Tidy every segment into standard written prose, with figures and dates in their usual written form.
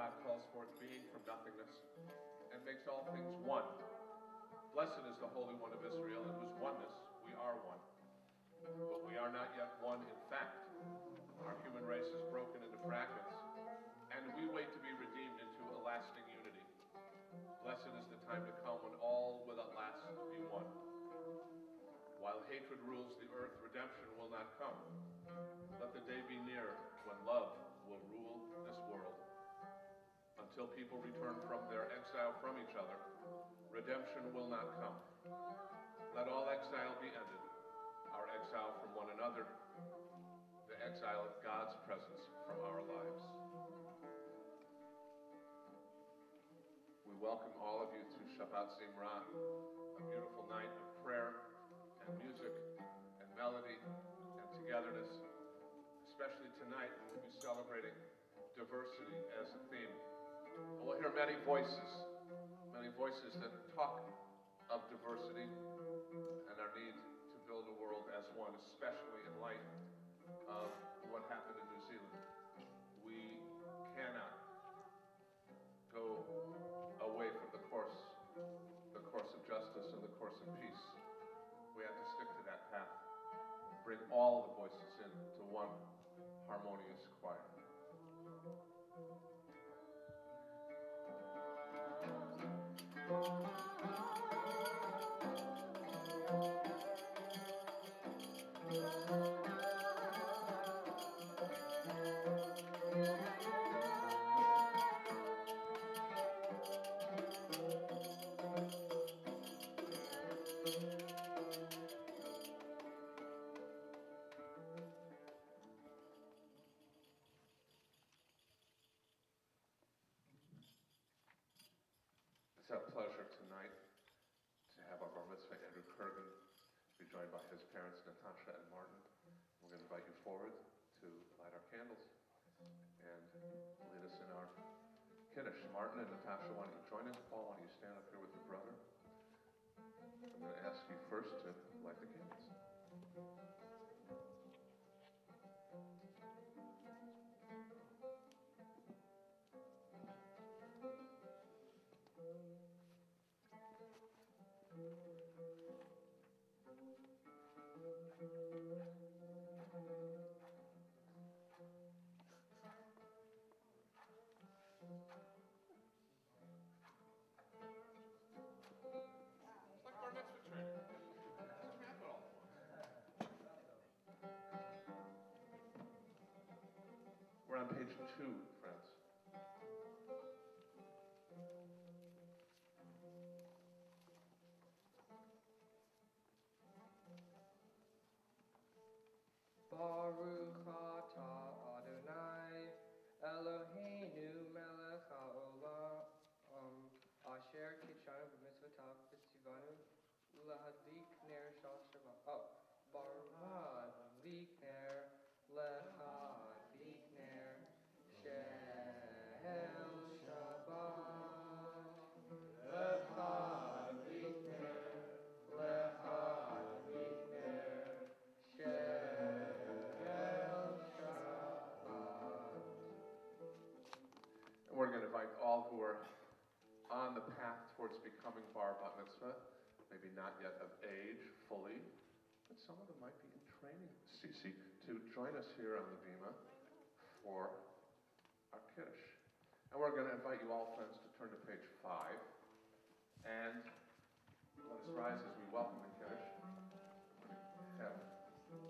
God calls forth being from nothingness and makes all things one. Blessed is the Holy One of Israel, in whose oneness we are one. But we are not yet one in fact. Our human race is broken into fragments, and we wait to be redeemed into a lasting unity. Blessed is the time to come when all will at last be one. While hatred rules the earth, redemption will not come. Let the day be near when love will rule this world. Until people return from their exile from each other, redemption will not come. Let all exile be ended, our exile from one another, the exile of God's presence from our lives. We welcome all of you to Shabbat Zimrah, a beautiful night of prayer and music and melody and togetherness, especially tonight when we'll be celebrating diversity as a theme. And we'll hear many voices that talk of diversity and our need to build a world as one, especially in light of what happened in New Zealand. We cannot go away from the course of justice and the course of peace. We have to stick to that path, bring all the voices into one harmonious choir. It's our pleasure tonight to have our bar mitzvah, Andrew Kurgan, be joined by his parents, Natasha and Martin. We're going to invite you forward to light our candles and lead us in our Kiddush. Martin and Natasha, why don't you join us? Paul, why don't you stand up here with your brother? I'm going to ask you first to light the candles. It's like bar mitzvah training. Just wrap it all at once. We're on page 2, friends. Baruch atah Adonai Eloheinu melech haolam asher kitshanu b'mitzvotav v'tzivanu lahadlik ner shal Shabbat. Baruch ner lahadlik ner shel Shabbat. Lahadlik ner lahadlik ner shel. And we're going to invite all who are on the path towards becoming bar mitzvah, maybe not yet of age fully, but some of them might be in training, Cece, to join us here on the Bima for our Kiddush. And we're going to invite you all, friends, to turn to page 5. And let us rise as we welcome the Kiddush. Have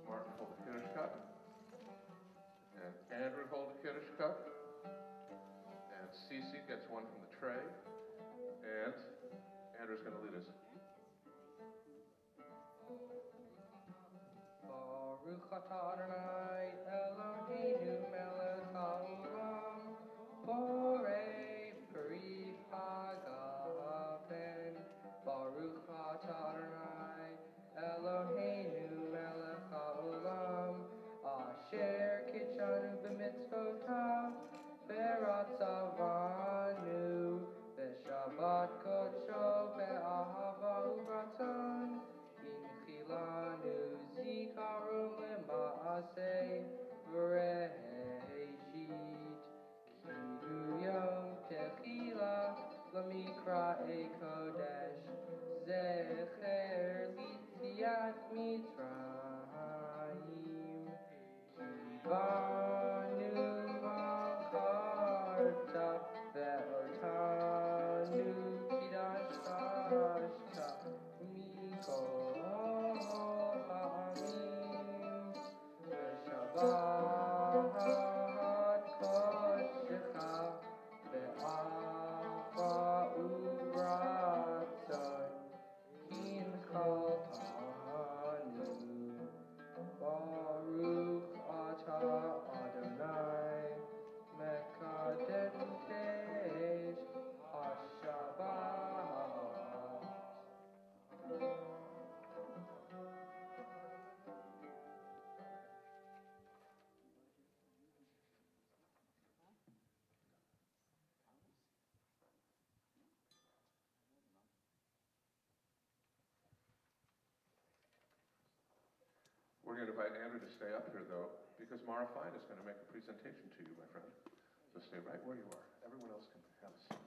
Martin hold the Kiddush cup. And Andrew hold the Kiddush cup. And Cece gets one from the tray. And Andrew's going to lead us. Baruch atah Adonai Eloheinu melech haolam borei peri hagafen. Baruch atah Adonai Eloheinu melech haolam asher kitshanu b'mitzvotav v'ratzavanu v'shabbat kodsho v'ahava u'ratzon. Inchilanu zikaron lema'aseh v'rehem We're going to invite Andrew to stay up here, though, because Mara Fine is going to make a presentation to you, my friend. So stay right where you are. Everyone else can have a seat.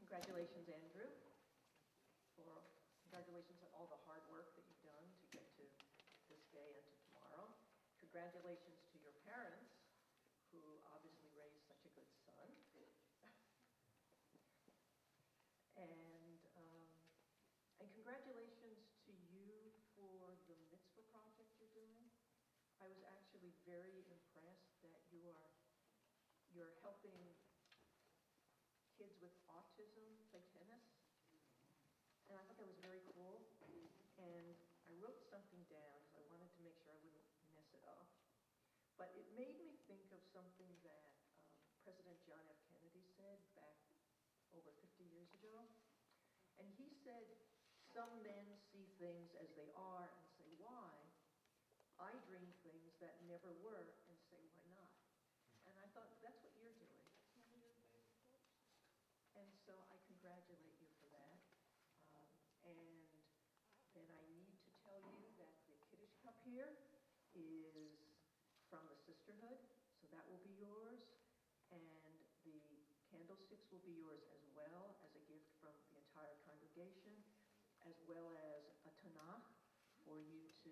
Congratulations, Andrew. Congratulations on all the hard work that you've done to get to this day and to tomorrow. Congratulations to your parents, who obviously raised such a good son. And congratulations to you for the mitzvah project you're doing. I was actually very impressed that you're helping kids with autism play tennis. And I thought that was very cool. And I wrote something down because I wanted to make sure I wouldn't mess it up. But it made me think of something that President John F. Kennedy said back over 50 years ago. And he said, some men see things as they are and say, why? I dream things that never were and say, why not? And I thought, that's what you're doing. And so I congratulate you for that. And then I need to tell you that the Kiddush cup here is from the sisterhood, so that will be yours. And the candlesticks will be yours as well as a gift from the entire congregation, as well as a Tanakh for you to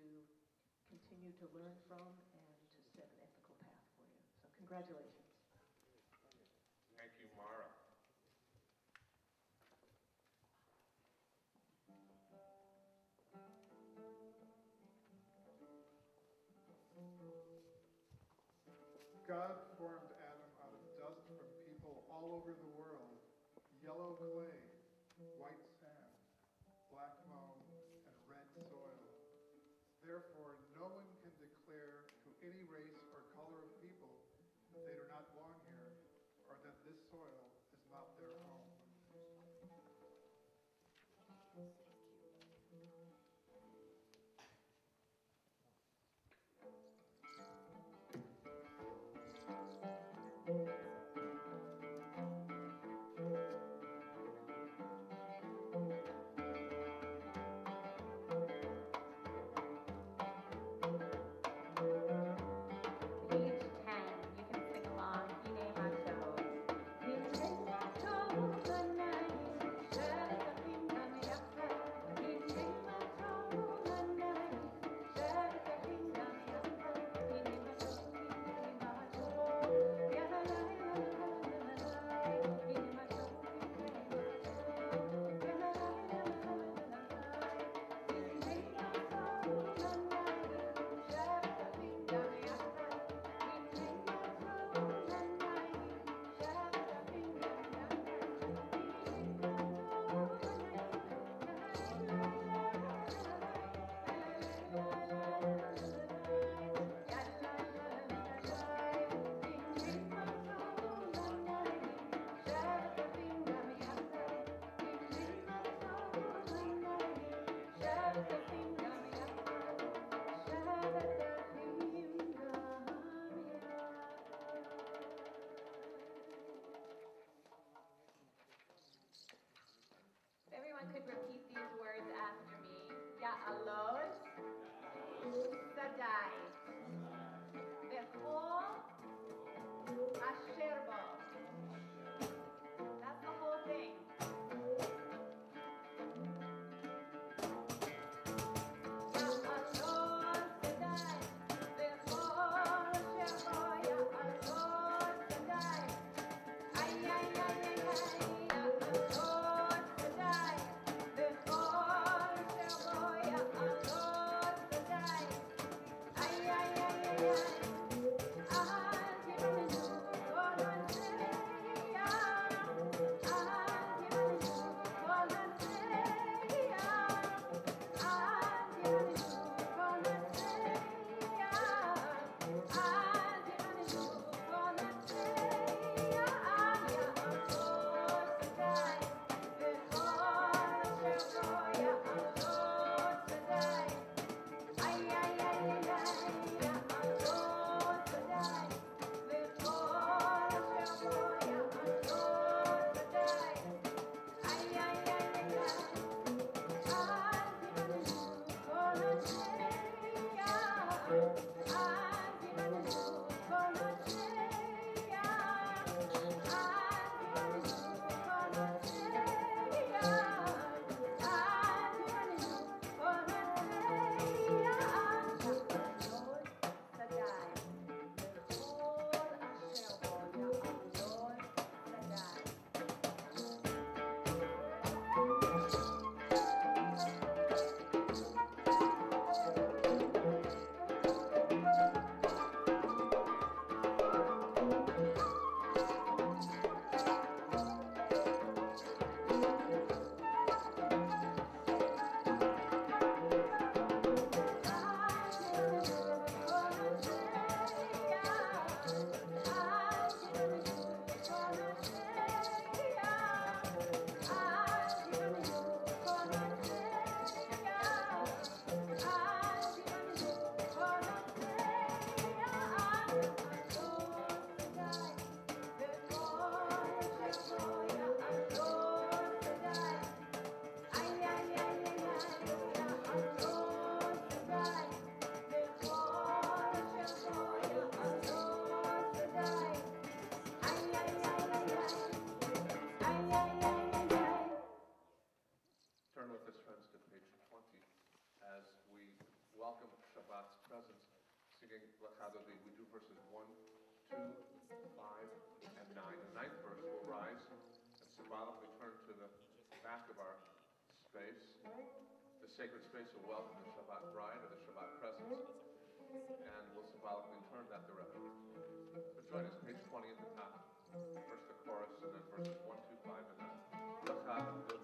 continue to learn from and to set an ethical path for you. So congratulations. Thank you, Mara. God formed Adam out of dust from people all over the world, yellow clay, white sand, black loam, and red soil. Therefore, no one can declare to any race or color of people that they do not belong here, or that this soil is not their home. Everyone could repeat these words after me. Ya'alod Sadai Bechol Asher Bo. That's the whole thing. Ya'alod Sadai Bechol Asher Bo. Ya'alod Sadai. Ay, ay, ay, ay, ay. Ya'alod Sadai. Bechol Asher Bo. Ya'alod Sadai. Ay, welcome Shabbat's presence, singing L'chadodi. We do verses 1, 2, 5, and 9. The ninth verse will rise and symbolically turn to the back of our space, the sacred space of welcome the Shabbat bride or the Shabbat presence, and we'll symbolically turn that direction. But join us, page 20 at the top. First the chorus, and then verses 1, 2, 5, and 9. L'chadodi.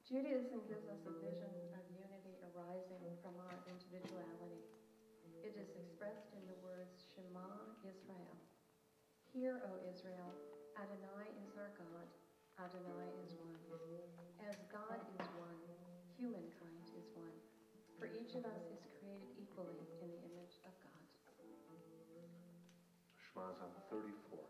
Judaism gives us a vision of unity arising from our individuality. It is expressed in the words Shema Israel. Hear, O Israel, Adonai is our God, Adonai is one. As God is one, humankind is one. For each of us is created equally in the image of God. Shema's on 34.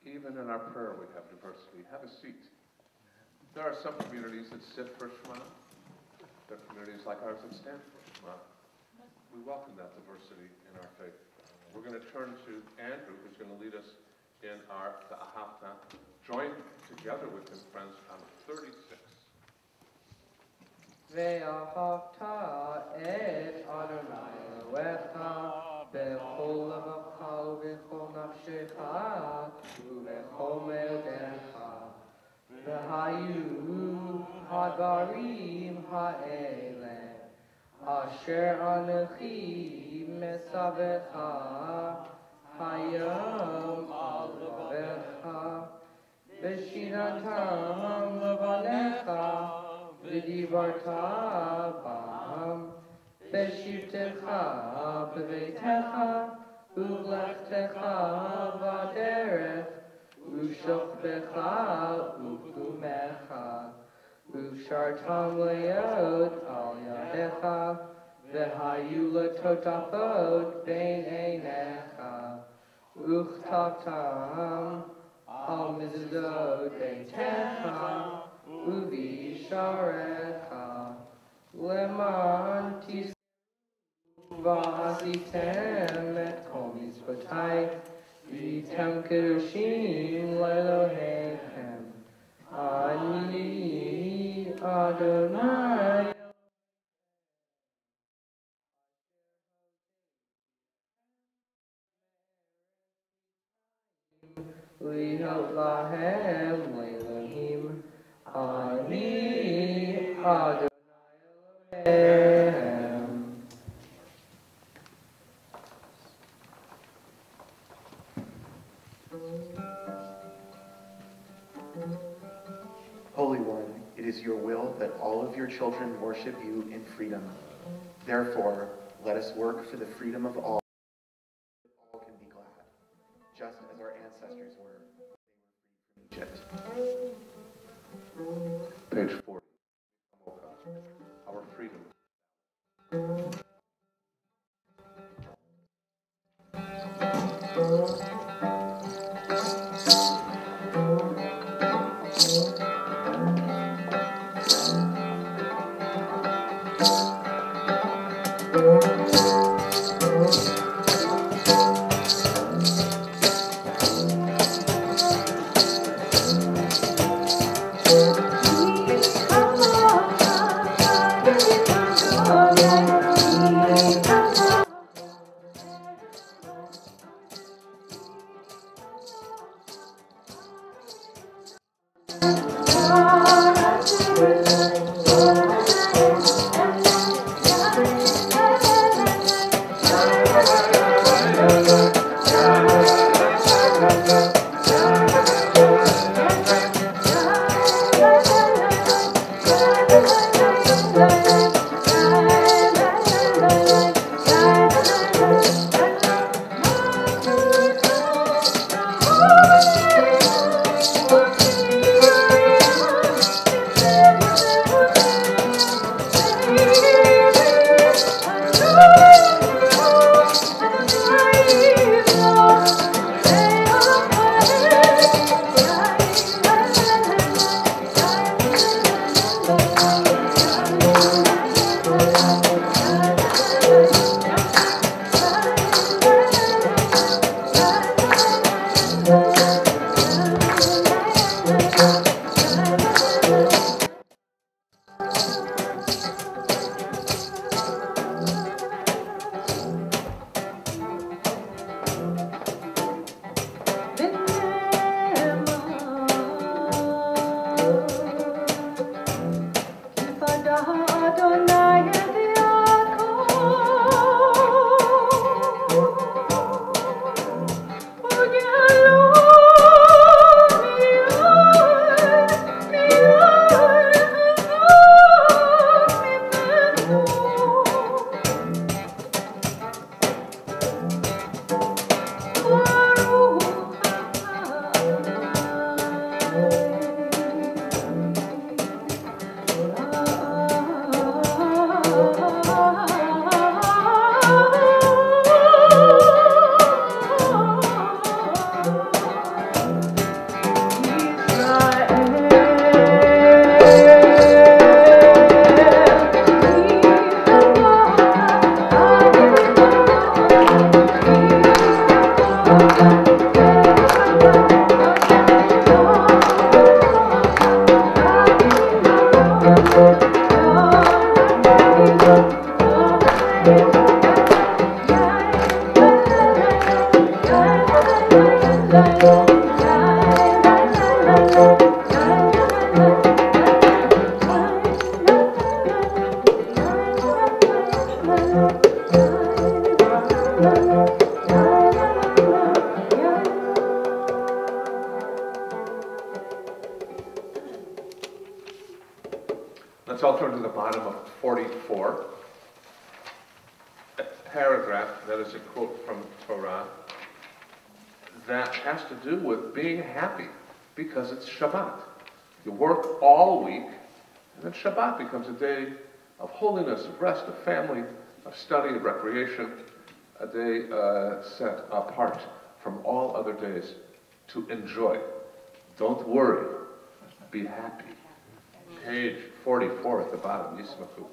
Even in our prayer we have diversity. Have a seat. There are some communities that sit for Shema. There are communities like ours that stand for Shema. We welcome that diversity in our faith. We're going to turn to Andrew, who's going to lead us in the Ahafta. Join together with him, friends, on 36. ואהבת את אדוני אלוהיך בכל לבבך ובכל נפשך ובכל מאודיך. והיו הדברים האלה אשר אנוכי מצווך היום על לבבך ושיננתם לבניך ודיברת בם בשבתך בביתך ובלכתך בדרך ושוכבך ובקומך ושרתם להיות על ידיך והיו לטוטפות בין עיניך וכתבתם על מזוזות ביתך ובשעריך למען תזכרו ועשיתם את כל מצוותי והייתם קדושים לאלוהיכם. אני אדוני להיות להם לאלוהים. אני אדוני אלוהיהם. Holy One, it is your will that all of your children worship you in freedom. Therefore, let us work for the freedom of all, so that all can be glad, just as our ancestors were when they were freed from Egypt. Page 40. Our freedom. Let's all turn to the bottom of 44. A paragraph that is a quote from Torah that has to do with being happy because it's Shabbat. You work all week, and then Shabbat becomes a day of holiness, of rest, of family, of study, of recreation, a day set apart from all other days to enjoy. Don't worry, be happy. Page 44 at the bottom, Yismachu.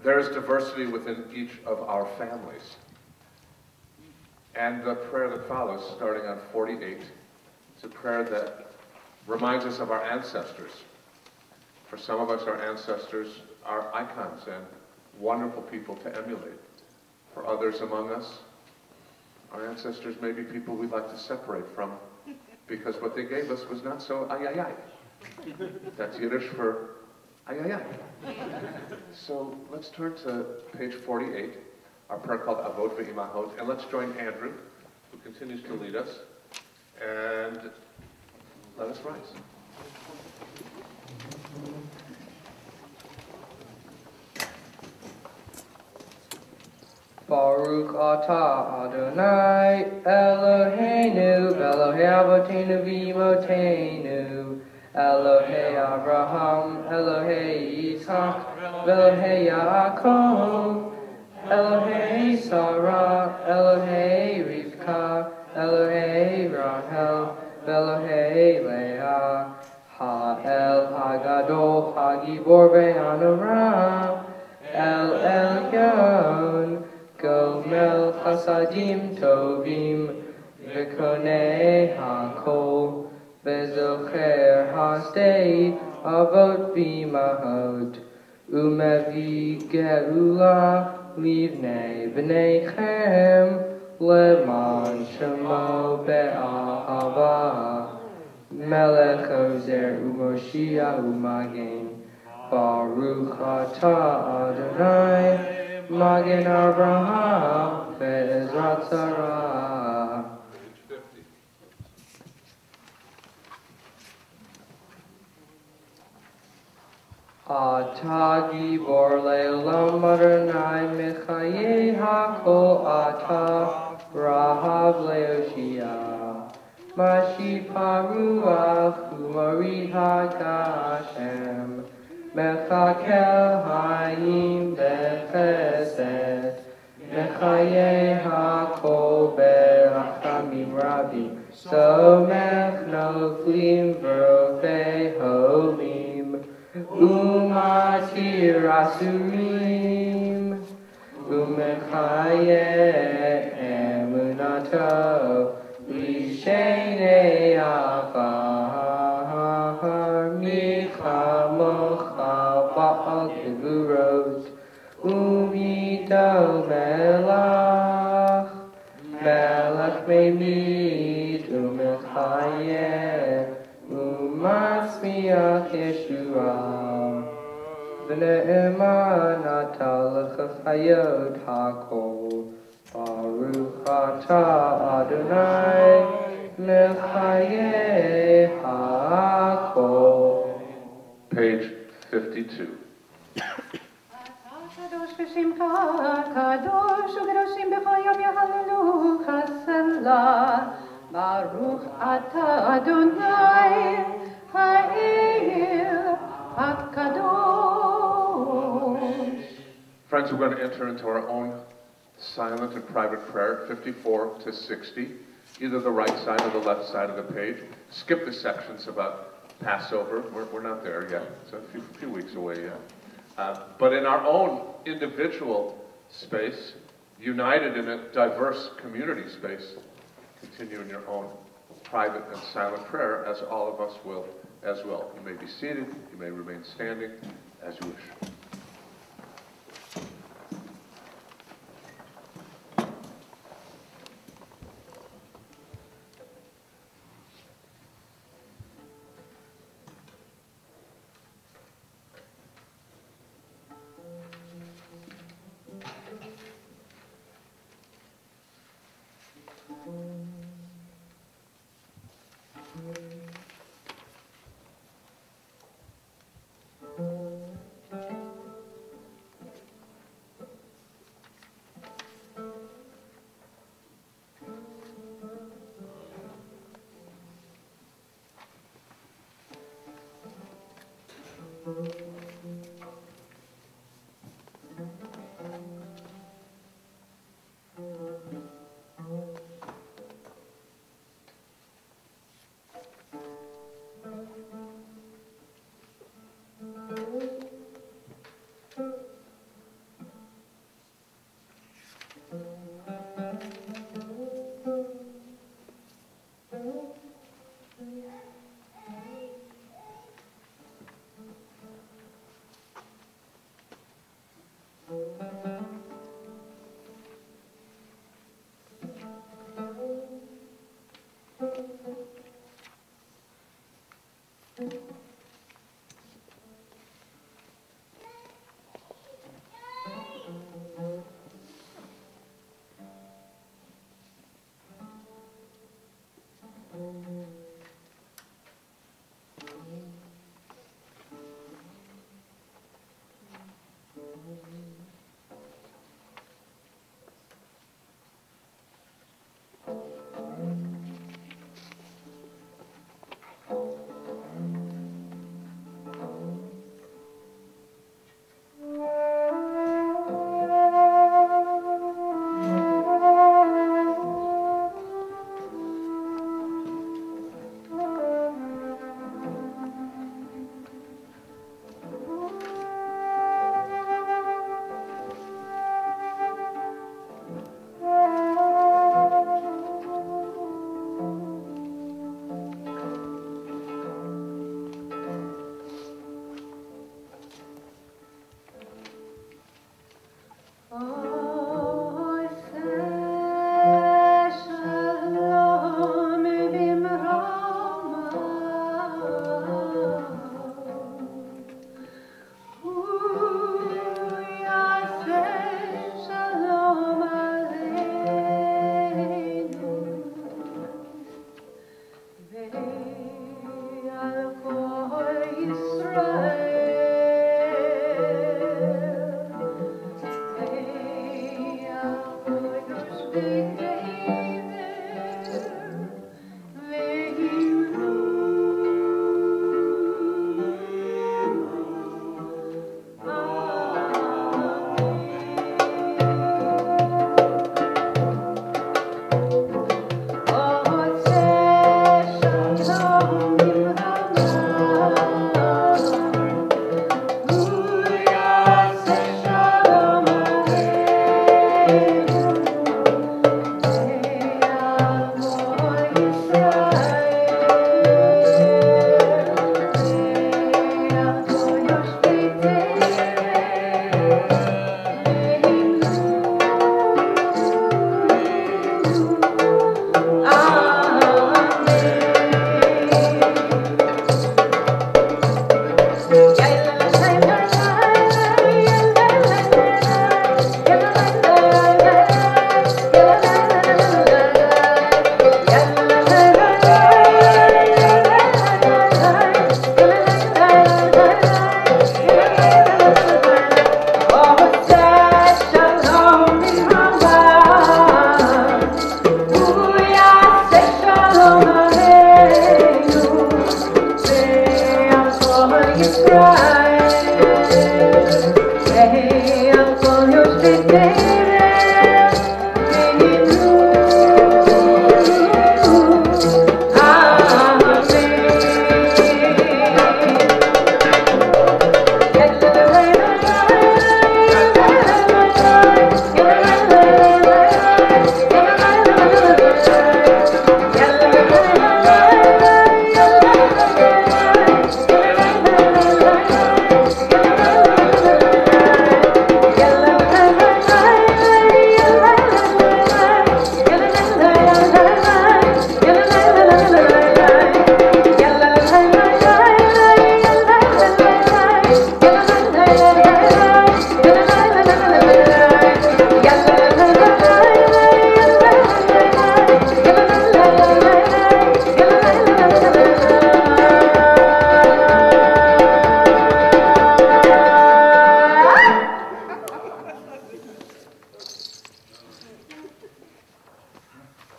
There is diversity within each of our families. And the prayer that follows, starting on 48, is a prayer that reminds us of our ancestors. For some of us, our ancestors are icons and wonderful people to emulate. For others among us, our ancestors may be people we'd like to separate from because what they gave us was not so ay-ay-ay. That's Yiddish for ay-ay-ay. So let's turn to page 48, our prayer called Avot Ve'imahot, and let's join Andrew, who continues to lead us, and let us rise. Baruch atah Adonai Eloheinu Elohei Avotenu v'Imotenu Elohei Abraham Elohei Yitzhak Elohei Yaakov Elohei Sarah Elohei Rivka Elohei Rachel Elohei Leah Ha'el Hagadol Hagibor Ve'Anoram El Elyon Gomel Chasadim Tovim V'Konei HaKol V'Zocher Hasdei Avot V'Imahot Umevi Geula Livnei B'neichem Leman Shemo Be'ahava Melech Ozer U'Moshiach U'Magen Baruch atah Adonai Magen Avraham Ve'ezrat Sarah. Page 50. Ata gibor le'olam Adonai mechaye hakol ata rahav le'oshia Mashi paruach u'mari hagashem mechakel hayim bechesed mechaye hakol berachamim rabim somech noflim v'rofei holim Umatir asurim Umechaye emunato Lishene afar Micha mocha ba'al kivurot Umito melach Melach memit Umechaye Umasmiach Yeshua V'ne'eman ata l'chachayot hakol Baruch ata Adonai mechaye hakol. Page 52. Kadosh v'shimcha, kadosh u'kedoshim b'chol yom yahallelu chasela. Baruch ata Adonai ha'el hakadosh. Friends, we're going to enter into our own silent and private prayer, 54 to 60, either the right side or the left side of the page. Skip the sections about Passover. We're not there yet. It's a few weeks away yet. But in our own individual space, united in a diverse community space, continue in your own private and silent prayer, as all of us will as well. You may be seated, you may remain standing, as you wish.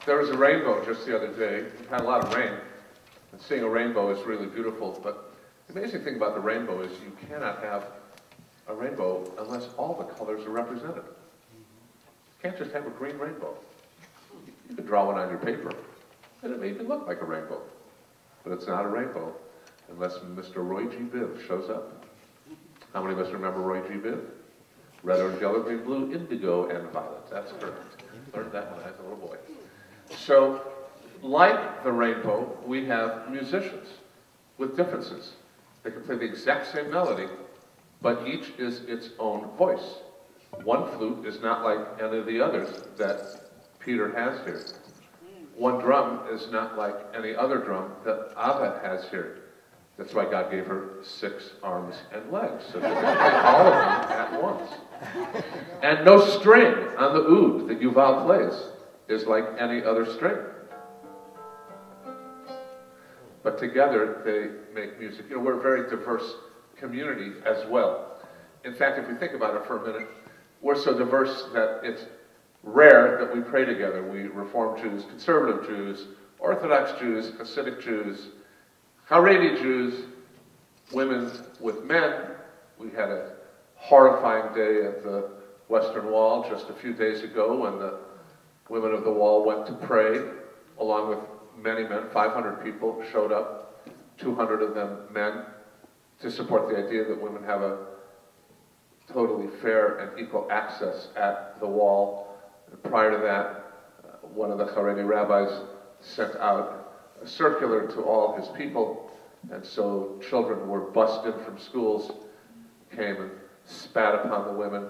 There was a rainbow just the other day. We've had a lot of rain, and seeing a rainbow is really beautiful, but the amazing thing about the rainbow is you cannot have a rainbow unless all the colors are represented. You can't just have a green rainbow. You can draw one on your paper, and it may even look like a rainbow, but it's not a rainbow unless Mr. Roy G. Biv shows up. How many of us remember Roy G. Biv? Red, orange, yellow, green, blue, indigo, and violet. That's correct. Learned that when I was a little boy. So, like the rainbow, we have musicians with differences. They can play the exact same melody, but each is its own voice. One flute is not like any of the others that Peter has here. One drum is not like any other drum that Abba has here. That's why God gave her 6 arms and legs, so she could play all of them at once. And no string on the oud that Yuval plays is like any other string. But together they make music. You know, we're a very diverse community as well. In fact, if you think about it for a minute, we're so diverse that it's rare that we pray together. We Reform Jews, Conservative Jews, Orthodox Jews, Hasidic Jews, Haredi Jews, women with men. We had a horrifying day at the Western Wall just a few days ago when the women of the Wall went to pray, along with many men. 500 people showed up, 200 of them men, to support the idea that women have a totally fair and equal access at the Wall. And prior to that, one of the Haredi rabbis sent out a circular to all his people, and so children were bussed in from schools, came and spat upon the women,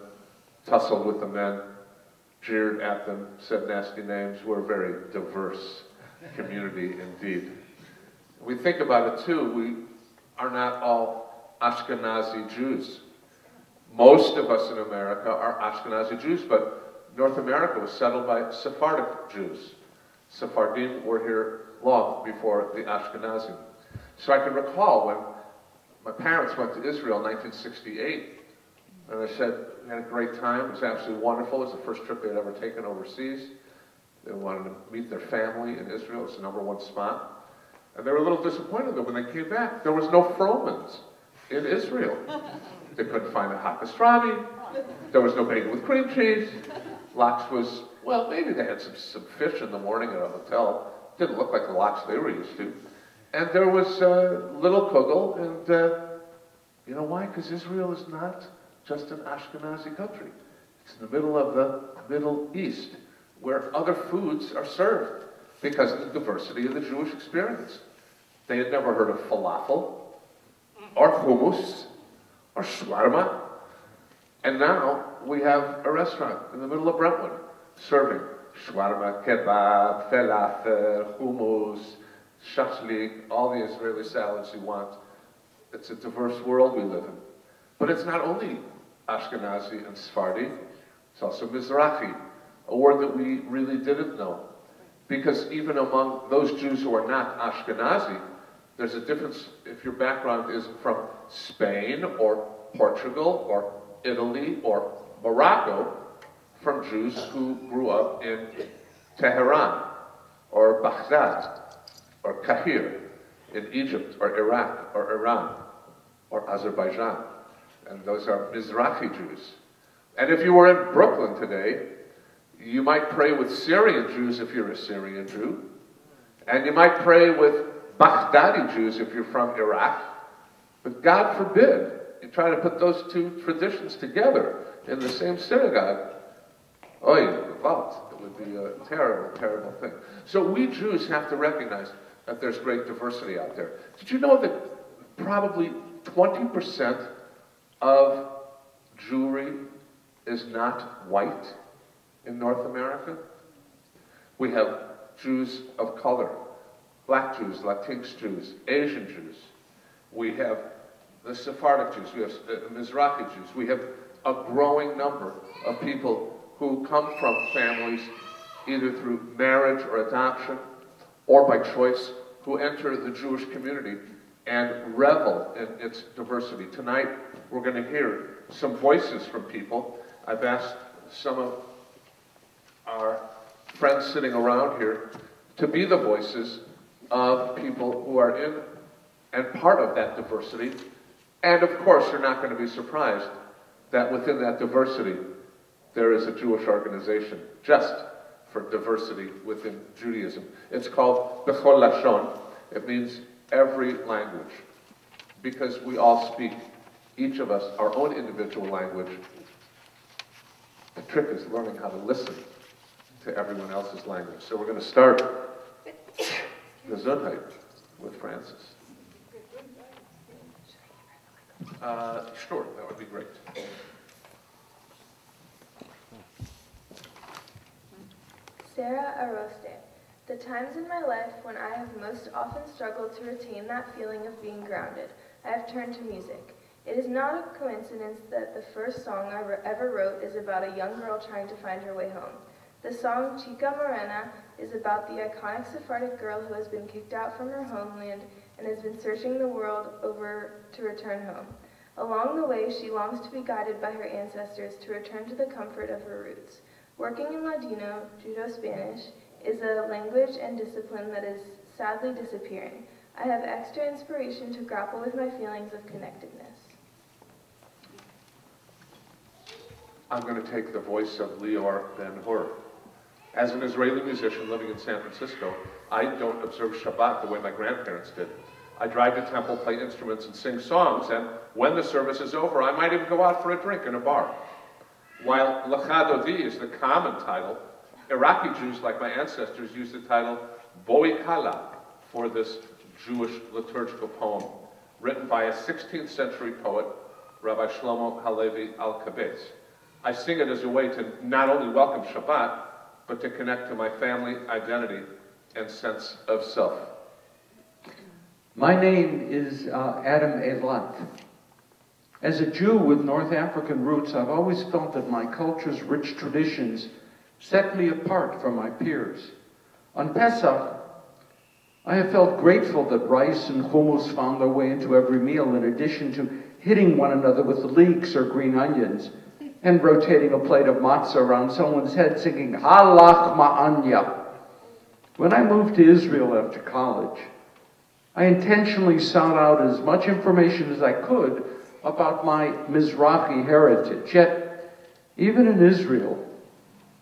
tussled with the men, jeered at them, said nasty names. We're a very diverse community indeed. We think about it too, we are not all Ashkenazi Jews. Most of us in America are Ashkenazi Jews, but North America was settled by Sephardic Jews. Sephardim were here long before the Ashkenazim. So I can recall when my parents went to Israel in 1968, and I said, we had a great time, it was absolutely wonderful, it was the first trip they had ever taken overseas. They wanted to meet their family in Israel, it's the #1 spot. And they were a little disappointed that when they came back, there was no Frohmans in Israel. They couldn't find a hot pastrami, there was no bacon with cream cheese, lox was, well, maybe they had some fish in the morning at a hotel. Didn't look like the lox they were used to. And there was little kugel, and you know why? Because Israel is not just an Ashkenazi country. It's in the middle of the Middle East, where other foods are served because of the diversity of the Jewish experience. They had never heard of falafel, or hummus, or shawarma. And now we have a restaurant in the middle of Brentwood serving shawarma, kebab, falafel, hummus, shashlik, all the Israeli salads you want. It's a diverse world we live in. But it's not only Ashkenazi and Sephardi, it's also Mizrahi, a word that we really didn't know. Because even among those Jews who are not Ashkenazi, there's a difference if your background is from Spain or Portugal or Italy or Morocco, from Jews who grew up in Tehran or Baghdad or Kahir in Egypt or Iraq or Iran or Azerbaijan. And those are Mizrahi Jews. And if you were in Brooklyn today, you might pray with Syrian Jews if you're a Syrian Jew. And you might pray with Baghdadi Jews if you're from Iraq. But God forbid you try to put those two traditions together in the same synagogue. Oh, it would be a terrible, terrible thing. So we Jews have to recognize that there's great diversity out there. Did you know that probably 20% of Jewry is not white in North America? We have Jews of color, black Jews, Latinx Jews, Asian Jews. We have the Sephardic Jews, we have Mizrahi Jews. We have a growing number of people who come from families either through marriage or adoption or by choice, who enter the Jewish community and revel in its diversity. Tonight, we're going to hear some voices from people. I've asked some of our friends sitting around here to be the voices of people who are in and part of that diversity. And of course, you're not going to be surprised that within that diversity, there is a Jewish organization just for diversity within Judaism. It's called Bechol Lashon. It means every language, because we all speak, each of us, our own individual language. The trick is learning how to listen to everyone else's language. So we're going to start Gesundheit with Francis. Sure, that would be great. Sarah Aroste. The times in my life when I have most often struggled to retain that feeling of being grounded, I have turned to music. It is not a coincidence that the first song I ever wrote is about a young girl trying to find her way home. The song Chica Morena is about the iconic Sephardic girl who has been kicked out from her homeland and has been searching the world over to return home. Along the way, she longs to be guided by her ancestors to return to the comfort of her roots. Working in Ladino, Judo-Spanish, is a language and discipline that is sadly disappearing. I have extra inspiration to grapple with my feelings of connectedness. I'm going to take the voice of Lior Ben-Hur. As an Israeli musician living in San Francisco, I don't observe Shabbat the way my grandparents did. I drive to temple, play instruments, and sing songs, and when the service is over, I might even go out for a drink in a bar. While Lecha Dodi is the common title, Iraqi Jews, like my ancestors, use the title Boi Kala for this Jewish liturgical poem, written by a 16th century poet, Rabbi Shlomo Halevi Al-Kabetz. I sing it as a way to not only welcome Shabbat, but to connect to my family identity and sense of self. My name is Adam Eilat. As a Jew with North African roots, I've always felt that my culture's rich traditions set me apart from my peers. On Pesach, I have felt grateful that rice and hummus found their way into every meal, in addition to hitting one another with leeks or green onions and rotating a plate of matzah around someone's head singing Halach Ma'anya. When I moved to Israel after college, I intentionally sought out as much information as I could about my Mizrahi heritage. Yet, even in Israel,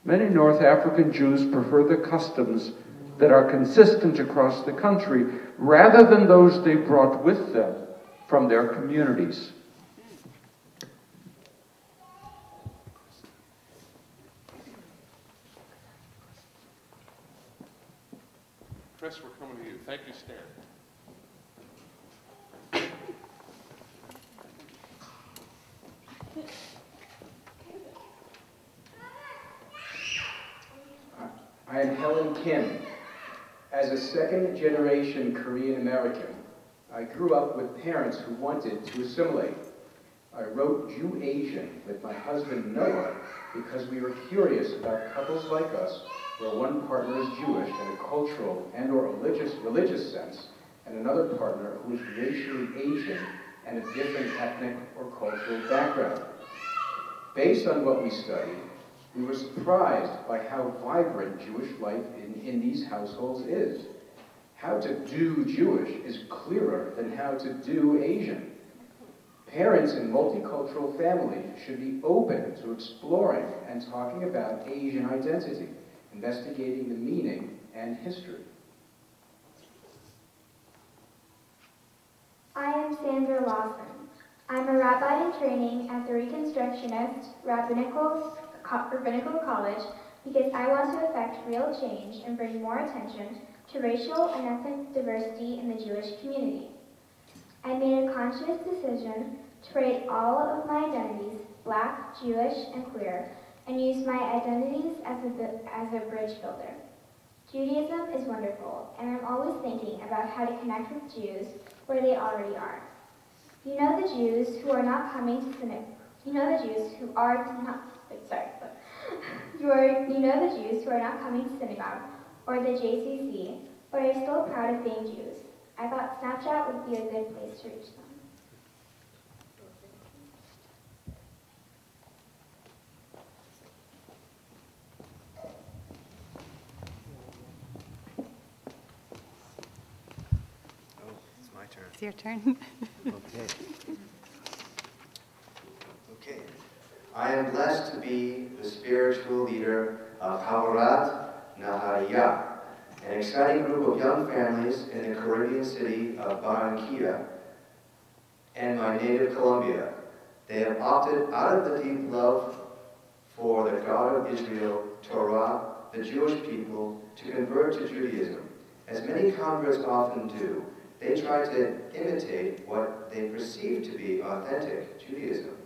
many North African Jews prefer the customs that are consistent across the country rather than those they brought with them from their communities. Chris, we're coming to you. Thank you, Stan. I am Helen Kim. As a second-generation Korean American, I grew up with parents who wanted to assimilate. I wrote Jew-Asian with my husband Noah because we were curious about couples like us where one partner is Jewish in a cultural and or religious sense, and another partner who is racially Asian and a different ethnic or cultural background. Based on what we studied, we were surprised by how vibrant Jewish life in these households is. How to do Jewish is clearer than how to do Asian. Parents in multicultural families should be open to exploring and talking about Asian identity, investigating the meaning and history. I am Sandra Lawson. I'm a rabbi in training at the Reconstructionist Rabbinical College because I want to affect real change and bring more attention to racial and ethnic diversity in the Jewish community. I made a conscious decision to write all of my identities, Black, Jewish, and queer, and use my identities as a bridge builder. Judaism is wonderful, and I'm always thinking about how to connect with Jews where they already are. You know the Jews who are not coming to synagogue. You know the Jews who are not. You know the Jews who are not coming to synagogue or the JCC, but are still proud of being Jews. I thought Snapchat would be a good place to reach them. It's your turn. Okay. Okay. I am blessed to be the spiritual leader of Havarat Nahariya, an exciting group of young families in the Caribbean city of Barranquilla and my native Colombia. They have opted out of the deep love for the God of Israel, Torah, the Jewish people, to convert to Judaism. As many converts often do, they try to imitate what they perceive to be authentic Judaism,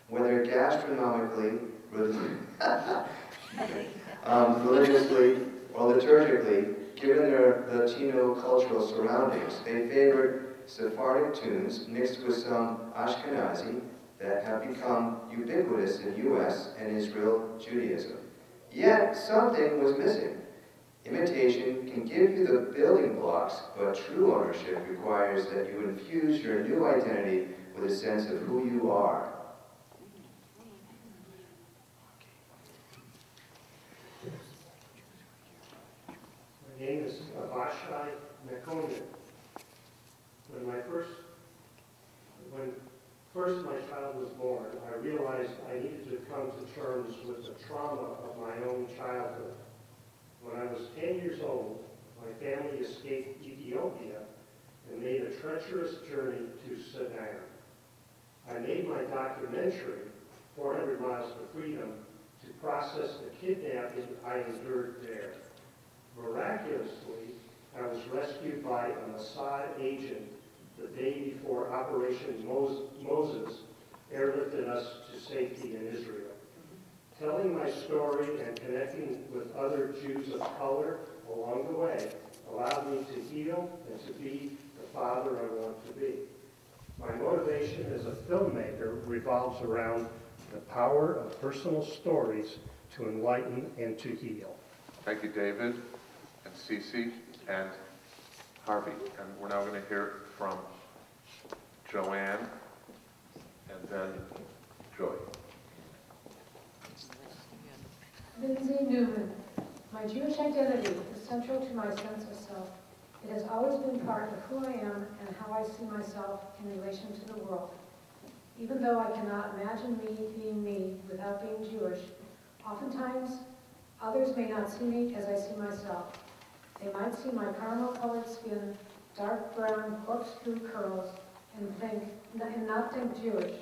whether gastronomically, religiously, or liturgically. Given their Latino cultural surroundings, they favored Sephardic tunes mixed with some Ashkenazi that have become ubiquitous in U.S. and Israel Judaism. Yet, something was missing. Imitation can give you the building blocks, but true ownership requires that you infuse your new identity with a sense of who you are. My name is Avashai Mekonnen. When first my child was born, I realized I needed to come to terms with the trauma of my own childhood. When I was 10 years old, my family escaped Ethiopia and made a treacherous journey to Sudan. I made my documentary, 400 Miles to Freedom, to process the kidnapping I endured there. Miraculously, I was rescued by a Mossad agent the day before Operation Moses airlifted us to safety in Israel. Telling my story and connecting with other Jews of color along the way allowed me to heal and to be the father I want to be. My motivation as a filmmaker revolves around the power of personal stories to enlighten and to heal. Thank you, David and Cece and Harvey. And we're now going to hear from Joanne and then Joy. Lindsay Newman. My Jewish identity is central to my sense of self. It has always been part of who I am and how I see myself in relation to the world. Even though I cannot imagine me being me without being Jewish, oftentimes others may not see me as I see myself. They might see my caramel-colored skin, dark brown corkscrew curls, and not think Jewish.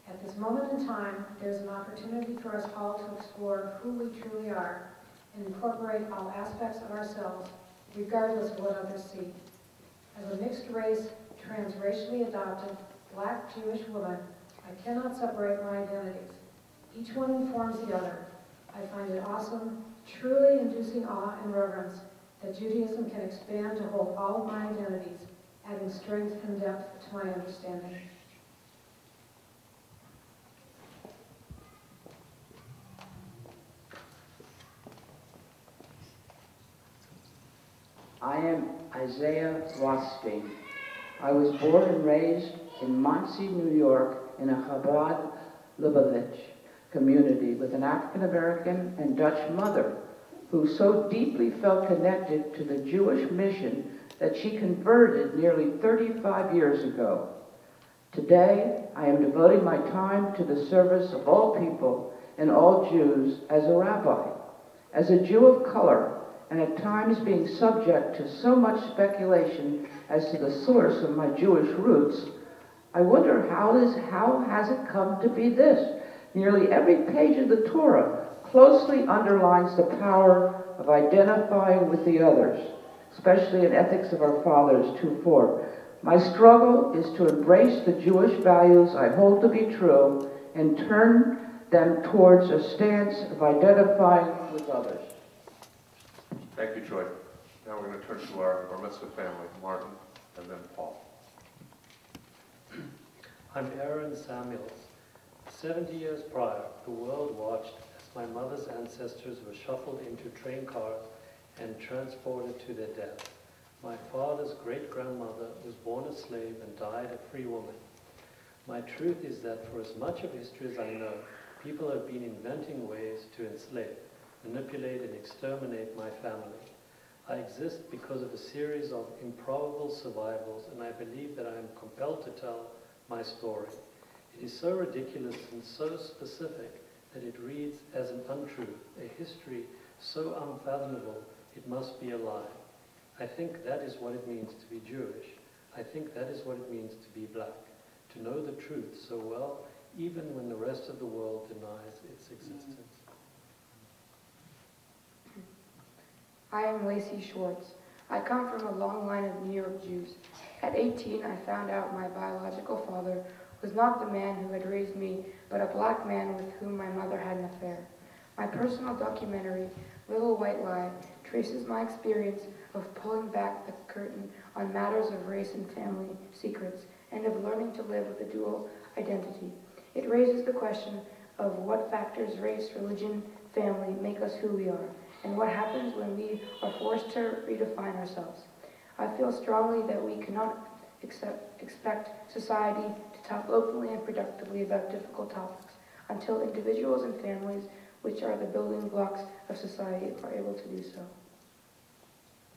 At this moment in time, there's an opportunity for us all to explore who we truly are and incorporate all aspects of ourselves, regardless of what others see. As a mixed-race, transracially adopted, Black Jewish woman, I cannot separate my identities. Each one informs the other. I find it awesome, truly inducing awe and reverence, that Judaism can expand to hold all of my identities, adding strength and depth to my understanding. I am Isaiah Rothstein. I was born and raised in Monsey, New York, in a Chabad Lubavitch community with an African-American and Dutch mother who so deeply felt connected to the Jewish mission that she converted nearly 35 years ago. Today, I am devoting my time to the service of all people and all Jews as a rabbi. As a Jew of color, and at times being subject to so much speculation as to the source of my Jewish roots, I wonder how has it come to be this? Nearly every page of the Torah closely underlines the power of identifying with the others, especially in Ethics of Our Fathers 2:4. My struggle is to embrace the Jewish values I hold to be true and turn them towards a stance of identifying with others. Thank you, Joy. Now we're going to turn to our mitzvah family, Martin and then Paul. I'm Aaron Samuels. 70 years prior, the world watched as my mother's ancestors were shuffled into train cars and transported to their death. My father's great-grandmother was born a slave and died a free woman. My truth is that for as much of history as I know, people have been inventing ways to enslave, manipulate, and exterminate my family. I exist because of a series of improbable survivals, and I believe that I am compelled to tell my story. It is so ridiculous and so specific that it reads as an untruth, a history so unfathomable it must be a lie. I think that is what it means to be Jewish. I think that is what it means to be black, to know the truth so well, even when the rest of the world denies its existence. I am Lacey Schwartz. I come from a long line of New York Jews. At 18, I found out my biological father was not the man who had raised me, but a black man with whom my mother had an affair. My personal documentary, Little White Lie, traces my experience of pulling back the curtain on matters of race and family secrets, and of learning to live with a dual identity. It raises the question of what factors, race, religion, family, make us who we are, and what happens when we are forced to redefine ourselves. I feel strongly that we cannot expect society to talk openly and productively about difficult topics until individuals and families, which are the building blocks of society, are able to do so.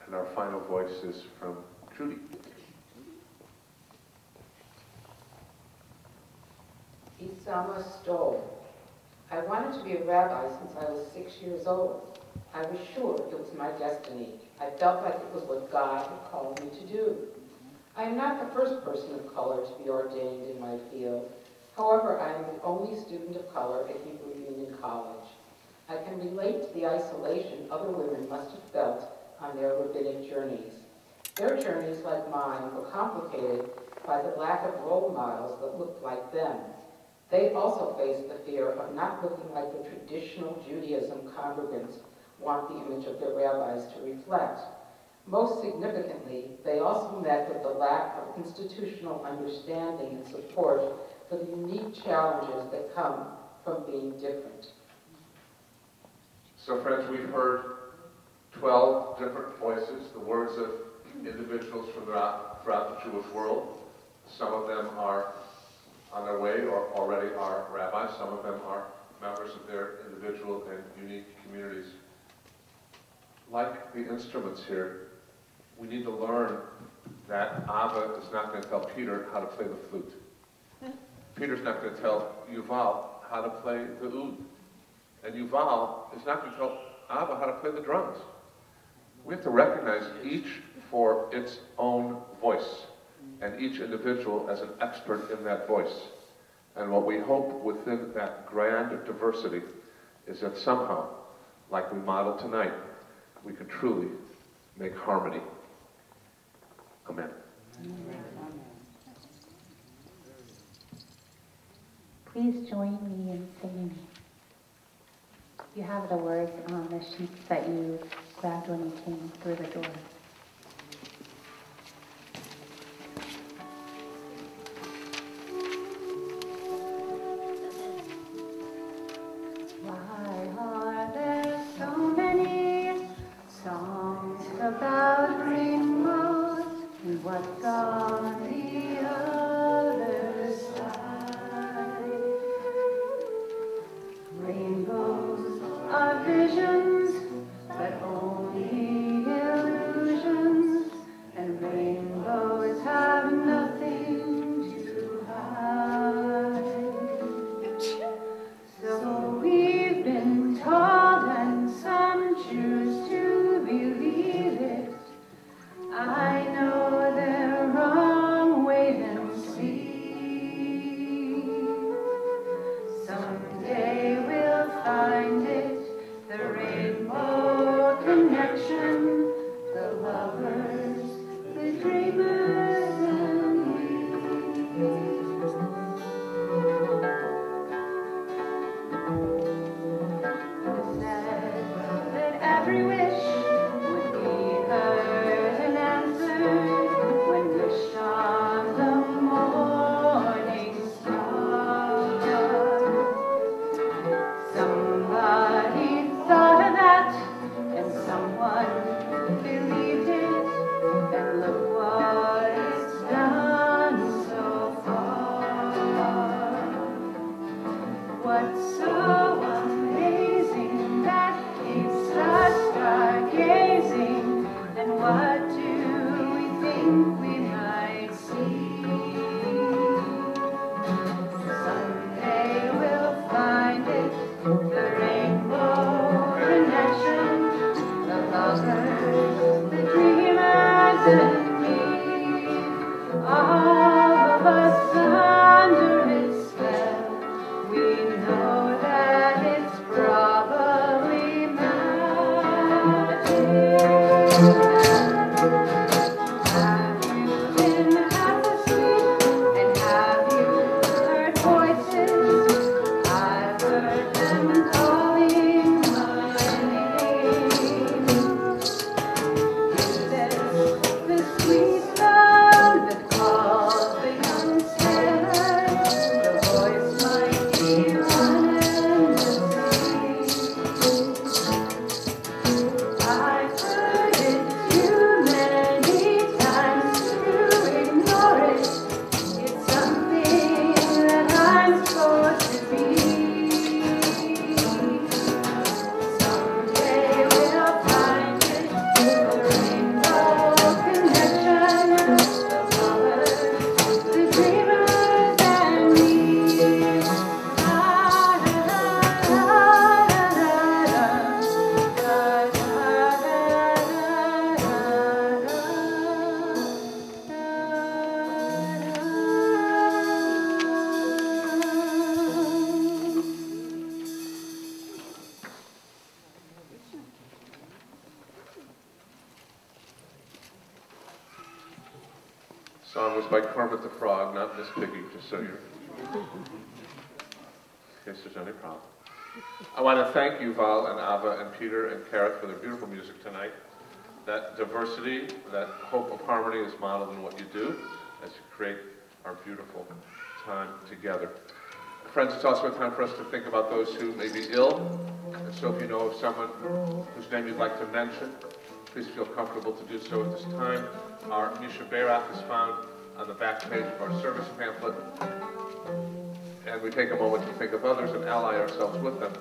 And our final voice is from Judy. Isama Stoll. I wanted to be a rabbi since I was 6 years old. I was sure it was my destiny. I felt like it was what God had called me to do. I am not the first person of color to be ordained in my field. However, I am the only student of color at Hebrew Union College. I can relate to the isolation other women must have felt on their rabbinic journeys. Their journeys, like mine, were complicated by the lack of role models that looked like them. They also faced the fear of not looking like the traditional Judaism congregants want the image of their rabbis to reflect. Most significantly, they also met with the lack of institutional understanding and support for the unique challenges that come from being different. So friends, we've heard 12 different voices, the words of individuals from throughout the Jewish world. Some of them are on their way or already are rabbis. Some of them are members of their individual and unique communities. Like the instruments here, we need to learn that Abba is not going to tell Peter how to play the flute. Peter's not going to tell Yuval how to play the oud. And Yuval is not going to tell Abba how to play the drums. We have to recognize each for its own voice, and each individual as an expert in that voice. And what we hope within that grand diversity is that somehow, like we modeled tonight, we can truly make harmony. Amen. Please join me in singing. You have the words on the sheets that you grabbed when you came through the door. Why are there so many songs about rainbows and what's on the other side? Rainbows are visions, but only illusions, and rainbows have nothing to hide. So we've been told, and some choose to believe it. I know they're wrong, wait and see. Someday we'll find it, the rainbow connection, the lovers, the dreamers, and we. Said that every wish would be heard and answered when wished on the morning star. Somebody thought of that, and someone believed it. and me. All of us under its spell, we know that it's probably magic. Have you been half asleep, and have you heard voices? I've heard them calling my name. Is this the sweet sound that calls the young sailor? The voice might be one and the same. I've heard it too many times to ignore it. It's something that I'm supposed to be. Someday we'll find it, the rainbow connection, the lovers, the dreamers and me. La la la la la la, la Song was by Kermit the Frog, not Miss Piggy, just so you're, in case there's any problem. I want to thank you, Val and Ava and Peter and Carrot for their beautiful music tonight. That diversity, that hope of harmony is modeled in what you do as you create our beautiful time together. Friends, it's also a time for us to think about those who may be ill. And so if you know of someone whose name you'd like to mention, please feel comfortable to do so at this time. Our Misha Beirach is found on the back page of our service pamphlet. And we take a moment to think of others and ally ourselves with them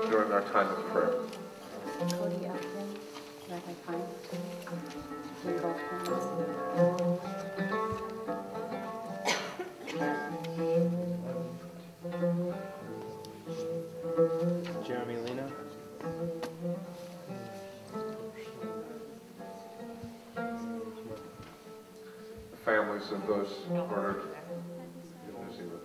during our time of prayer. Cody Elton, Rabbi Feinstein, Rudolph Jeremy Lena. The families of those murdered in New Zealand.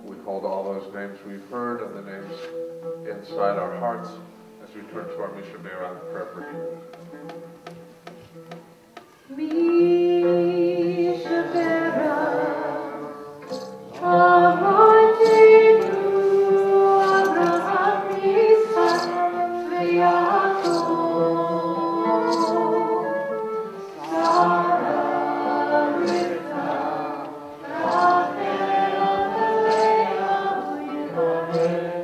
We hold all those names we've heard and the names inside our hearts as we turn to our Misha Beirach prayer for healing. Misha Beirach, Avoteinu, Avraham, Yitzchak, veYaakov, Sarah, Rivka, Rachel,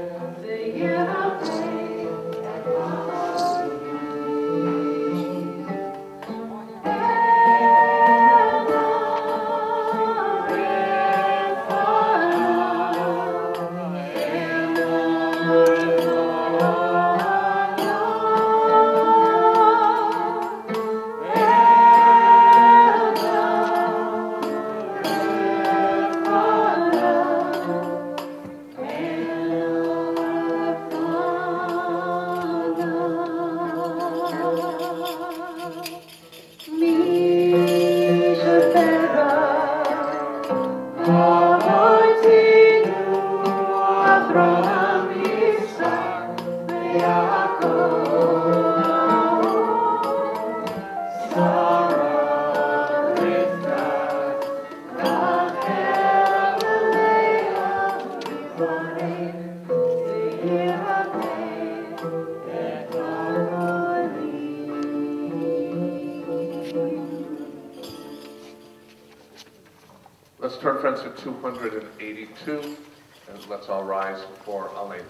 Leah, the Yahweh, and Let's turn, friends, to 282, and let's all rise for Aleinu.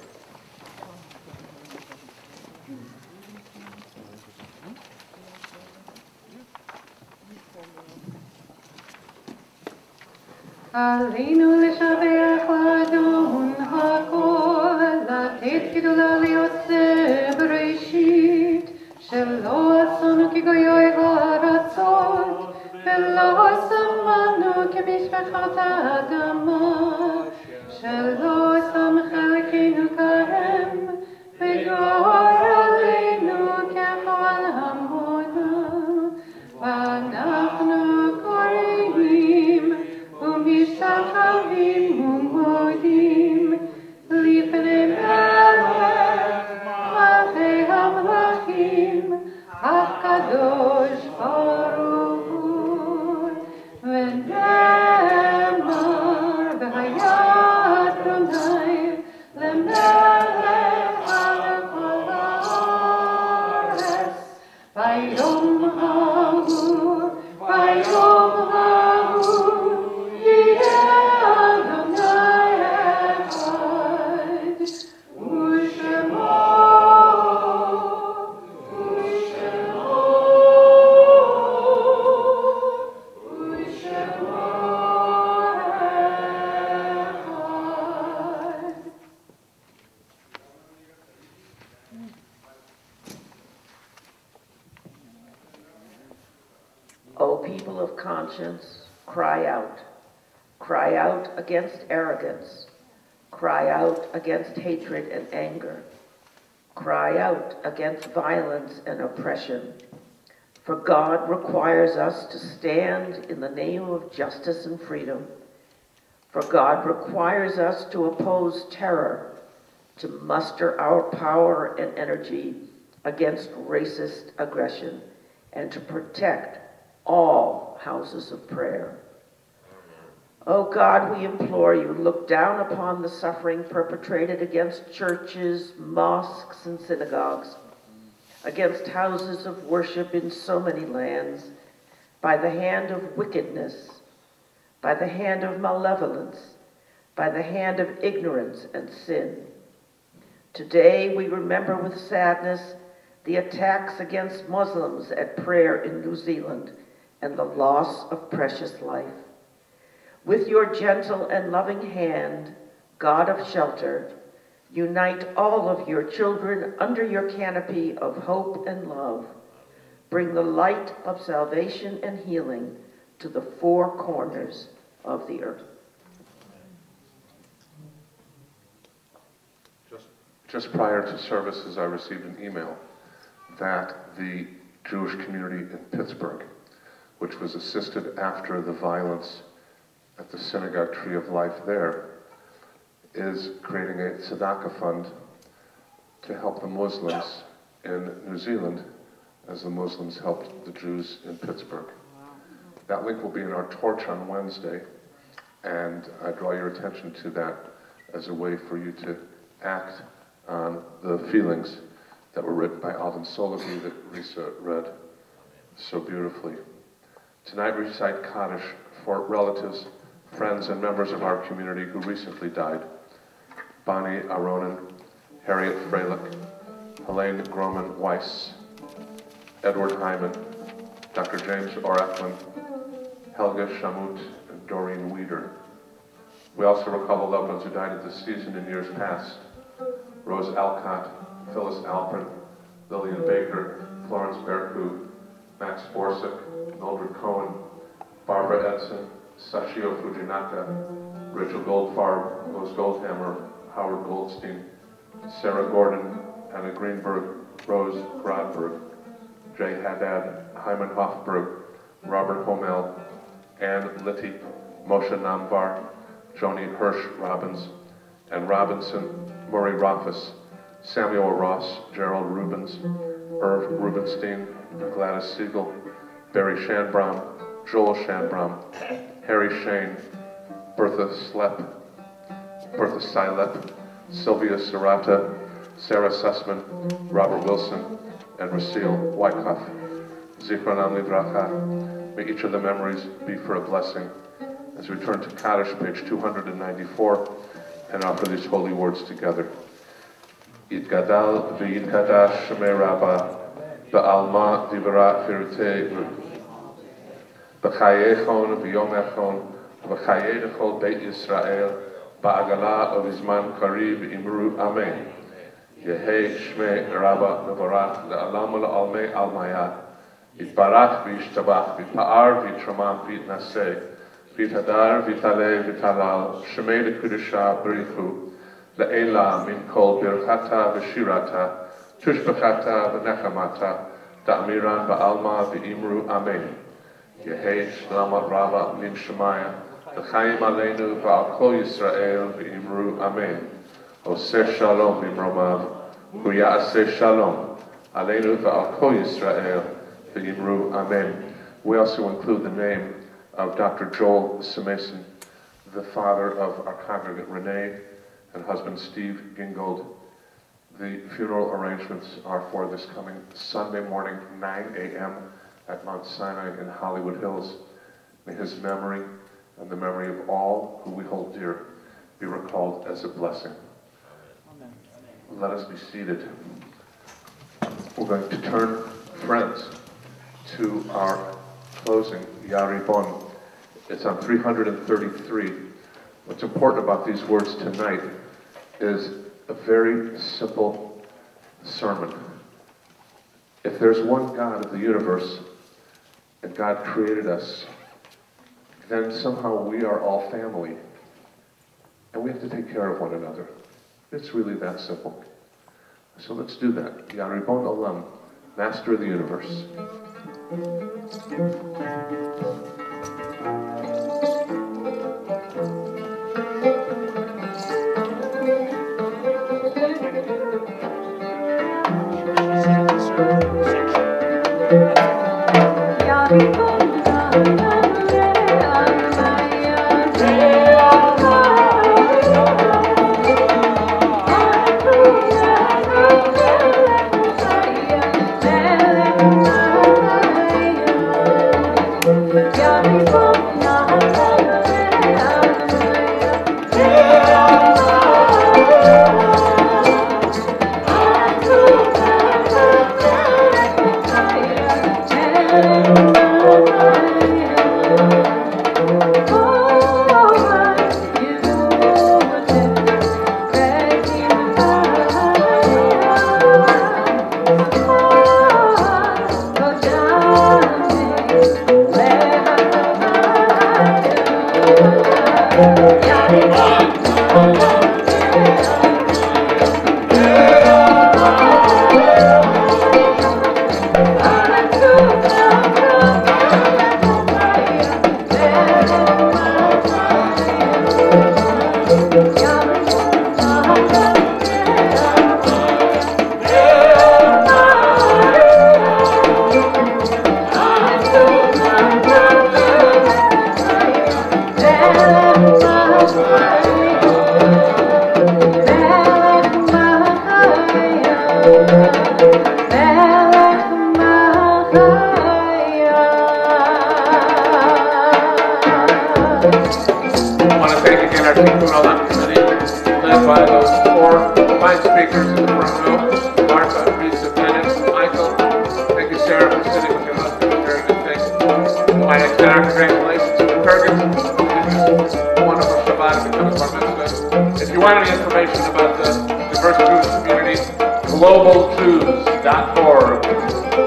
עלינו לשבח לאדון הכל, לתת גדולה ליוצא בראשית, שלא עשונו כגויי הארצות, ולא עשם עמנו כמשפחות האדמה, שלא שם חלקנו כהם, וגורלנו ככל המונה, ואנחנו קוראים ומשתחווים ומודים לפני מלך מלכי המלכים הקדוש ברוך הוא, ונאמר והיה אדוני למלך על כל הארץ ביום ההוא, ביום ההוא יהיה אדוני אחד ושמו O people of conscience, cry out. Cry out against arrogance. Cry out against hatred and anger. Cry out against violence and oppression. For God requires us to stand in the name of justice and freedom. For God requires us to oppose terror, to muster our power and energy against racist aggression, and to protect all houses of prayer. Oh God, we implore you, look down upon the suffering perpetrated against churches, mosques, and synagogues, against houses of worship in so many lands, by the hand of wickedness, by the hand of malevolence, by the hand of ignorance and sin. Today we remember with sadness the attacks against Muslims at prayer in New Zealand and the loss of precious life. With your gentle and loving hand, God of shelter, unite all of your children under your canopy of hope and love. Bring the light of salvation and healing to the four corners of the earth. Just prior to services, I received an email that the Jewish community in Pittsburgh, which was assisted after the violence at the Synagogue Tree of Life there, is creating a tzedakah fund to help the Muslims in New Zealand as the Muslims helped the Jews in Pittsburgh. That link will be in our torch on Wednesday, and I draw your attention to that as a way for you to act on the feelings that were written by Alvin Solovey that Risa read so beautifully. Tonight we recite Kaddish for relatives, friends, and members of our community who recently died. Bonnie Aronin, Harriet Freilich, Helene Groman Weiss, Edward Hyman, Dr. James Oreflin, Helga Shamut, and Doreen Weider. We also recall the loved ones who died at this season in years past. Rose Alcott, Phyllis Alprin, Lillian Baker, Florence Berku, Max Borsick, Mildred Cohen, Barbara Edson, Sashio Fujinaka, Rachel Goldfarb, Rose Goldhammer, Howard Goldstein, Sarah Gordon, Anna Greenberg, Rose Grodberg, Jay Haddad, Hyman Hofberg, Robert Homel, Ann Litty, Moshe Namvar, Joni Hirsch Robbins, and Robinson, Murray Rothfuss, Samuel Ross, Gerald Rubens, Irv Rubenstein, Gladys Siegel, Barry Shanbrom, Joel Shanbrom, Harry Shane, Bertha Silep, Sylvia Serrata, Sarah Sussman, Robert Wilson, and Rasil Wyckoff. Zichronam Livracha. May each of the memories be for a blessing. As we turn to Kaddish, page 294, and offer these holy words together. Yitgadal v'yitadash shemei Rabbah, ba'alma divra firutei b'chayechon v'yomechon v'chayei l'chol Beit Yisrael ba'agala ovizman karib imru amen. Yehei shmei Rabbah mevorach le'alam u'le'almei almayat Yitbarach v'yishtabach v'pa'ar v'yitramam v'yitnaseh v'yitadar v'yitaleh v'yitalal shemei l'kudusha b'richu le'ela min kol birchata v'shirata tushbachata v'nechamata da'amiran ba'alma v'imru amen. Yehei shlama rava min shemaya v'chaim aleinu v'al kol Yisrael v'imru amen. Oseh shalom imromav v'ya'aseh shalom aleinu v'al kol Yisrael v'imru amen. We also include the name of Dr. Joel Simason, the father of our congregant Renee and husband Steve Gingold. The funeral arrangements are for this coming Sunday morning, 9 a.m. at Mount Sinai in Hollywood Hills. May his memory and the memory of all who we hold dear be recalled as a blessing. Amen. Let us be seated. We're going to turn, friends, to our closing, Yaribon. It's on 333. What's important about these words tonight is a very simple sermon. If there's one God of the universe, and God created us, then somehow we are all family. And we have to take care of one another. It's really that simple. So let's do that. Yaribon Olam, Master of the Universe.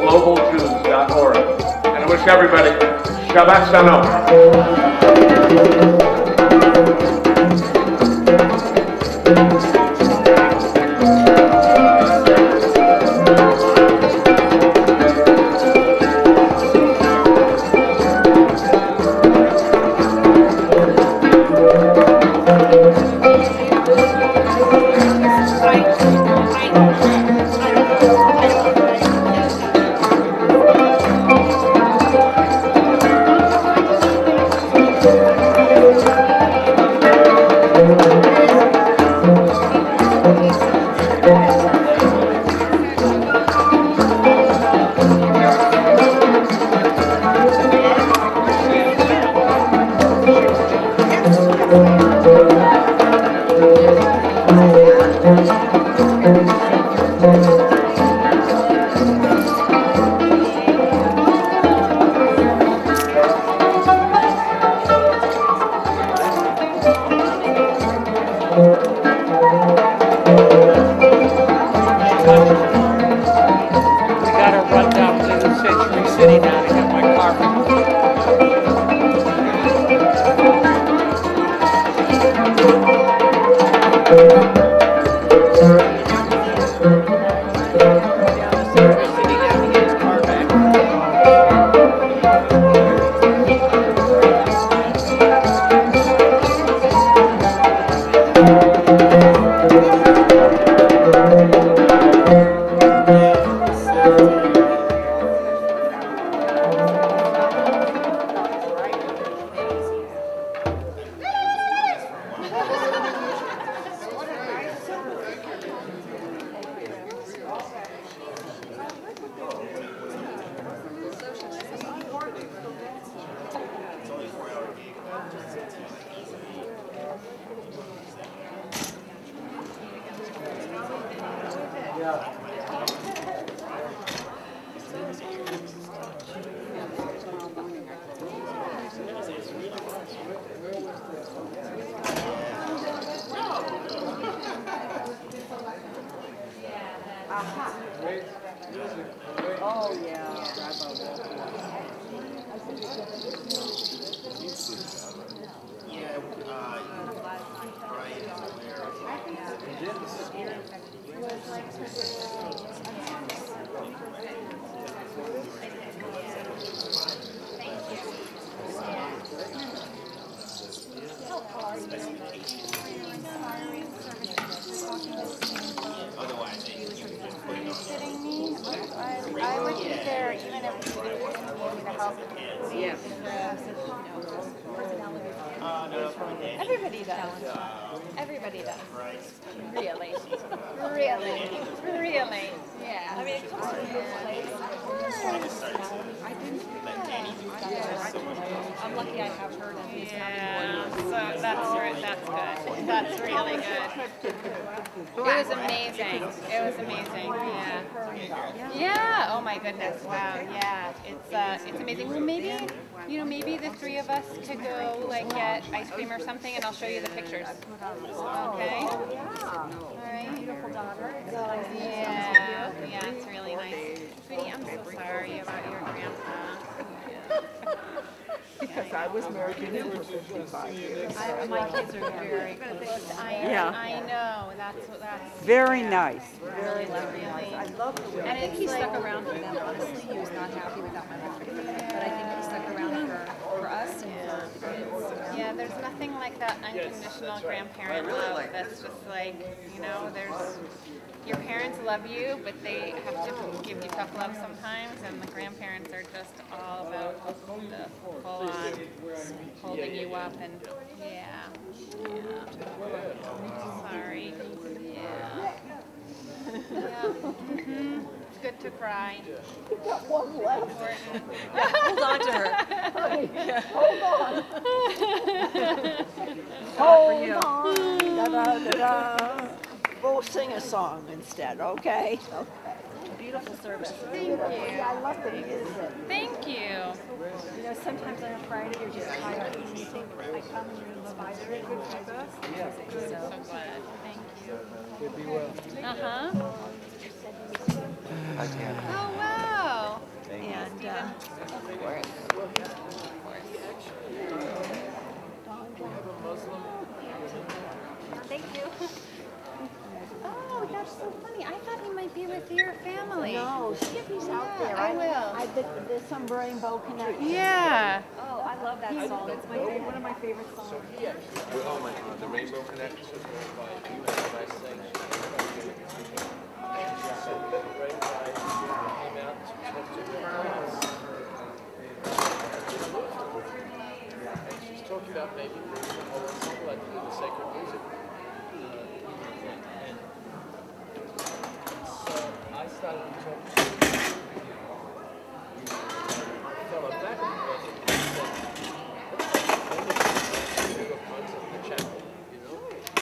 globaljews.org. And I wish everybody Shabbat Shalom. I would be there even if you didn't need me to help. Yeah. Everybody does. Everybody does. Really. Really. Really. Yeah. I mean, it comes from this place. I'm lucky I have heard of this. Yeah, so that's good. That's really good. It was amazing. It was amazing. Yeah. Yeah. Oh my goodness. Wow. Yeah. It's amazing. Well, maybe the three of us could go like get ice cream or something, and I'll show you the pictures. Okay. All right. Beautiful daughter. Yeah. Yeah. It's really nice. Sweetie, I'm so sorry about your grandpa. Because I was married to him for 55 years. My kids are very close. I know. That's Very nice. Really nice. I love the way. And he stuck around for them. Honestly, he was not happy without my mom. But I think he stuck around for us and for the kids. Yeah, there's nothing like that unconditional grandparent love. That's just like, your parents love you, but they have to give you tough love sometimes, and the grandparents are just all about the full-on holding you up, and yeah. Sorry. Yeah. It's good to cry. You got one left. Hold on to her. Hold on. Hold on. Da-da-da-da. We'll sing a song instead, okay? Beautiful service. Thank you. I love the music. Thank you. Sometimes on a Friday you're just tired and you think, I come and you're inspired. So glad. Thank you. Could be well. Uh-huh. Again. Oh, wow. And, Of course. thank you. Oh, that's so funny. I thought he might be with your family. No, see if he's out there. I will. There's some rainbow connection. Yeah. Oh, I love that song. It's one of my favorite songs. Oh my God, the Rainbow Connection. You have a nice thing. She's talking about maybe bringing the whole ensemble, I think, the sacred music. And so I started to talk to